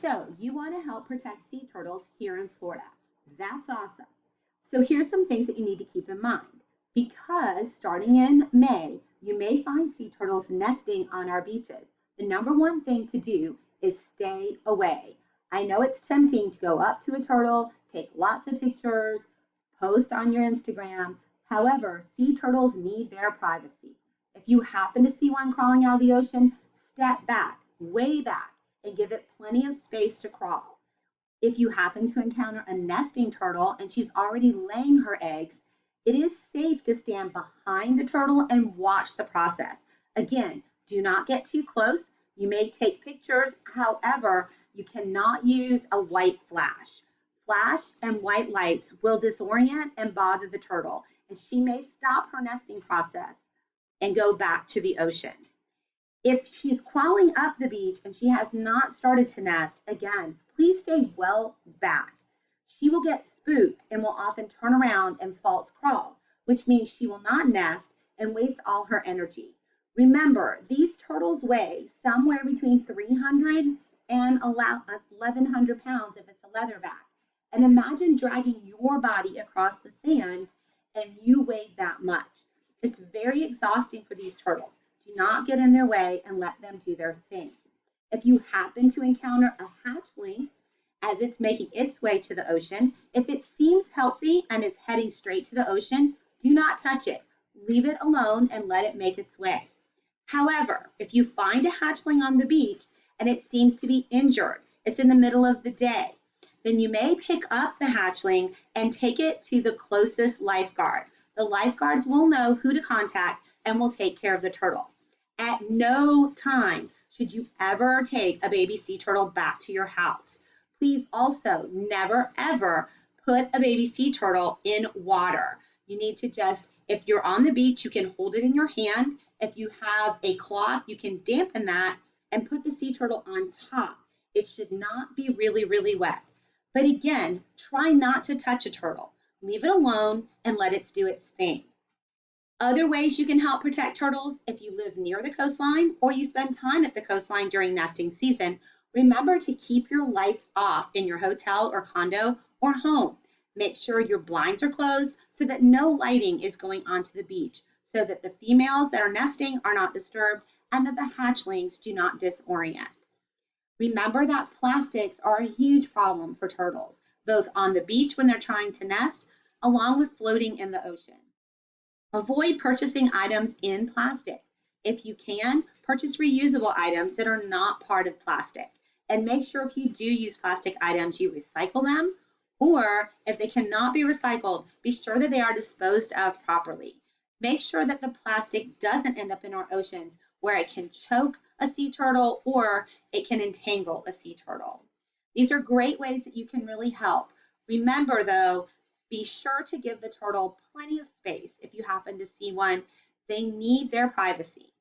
So you want to help protect sea turtles here in Florida. That's awesome. So here's some things that you need to keep in mind. Because starting in May, you may find sea turtles nesting on our beaches. The number one thing to do is stay away. I know it's tempting to go up to a turtle, take lots of pictures, post on your Instagram. However, sea turtles need their privacy. If you happen to see one crawling out of the ocean, step back, way back, and give it plenty of space to crawl. If you happen to encounter a nesting turtle and she's already laying her eggs, it is safe to stand behind the turtle and watch the process. Again, do not get too close. You may take pictures. However, you cannot use a white flash. Flash and white lights will disorient and bother the turtle, and she may stop her nesting process and go back to the ocean. If she's crawling up the beach and she has not started to nest, again, please stay well back. She will get spooked and will often turn around and false crawl, which means she will not nest and waste all her energy. Remember, these turtles weigh somewhere between 300 and 1,100 pounds if it's a leatherback. And imagine dragging your body across the sand and you weigh that much. It's very exhausting for these turtles. Do not get in their way and let them do their thing. If you happen to encounter a hatchling as it's making its way to the ocean, if it seems healthy and is heading straight to the ocean, do not touch it. Leave it alone and let it make its way. However, if you find a hatchling on the beach and it seems to be injured, it's in the middle of the day, then you may pick up the hatchling and take it to the closest lifeguard. The lifeguards will know who to contact and will take care of the turtle. At no time should you ever take a baby sea turtle back to your house. Please also never ever put a baby sea turtle in water. You need to just, if you're on the beach, you can hold it in your hand. If you have a cloth, you can dampen that and put the sea turtle on top. It should not be really, really wet. But again, try not to touch a turtle. Leave it alone and let it do its thing. Other ways you can help protect turtles: if you live near the coastline or you spend time at the coastline during nesting season, remember to keep your lights off in your hotel or condo or home. Make sure your blinds are closed so that no lighting is going onto the beach, so that the females that are nesting are not disturbed and that the hatchlings do not disorient. Remember that plastics are a huge problem for turtles, both on the beach when they're trying to nest, along with floating in the ocean. Avoid purchasing items in plastic. If you can, purchase reusable items that are not part of plastic. And make sure if you do use plastic items, you recycle them, or if they cannot be recycled, be sure that they are disposed of properly. Make sure that the plastic doesn't end up in our oceans where it can choke a sea turtle or it can entangle a sea turtle. These are great ways that you can really help. Remember though, be sure to give the turtle plenty of space if you happen to see one. They need their privacy.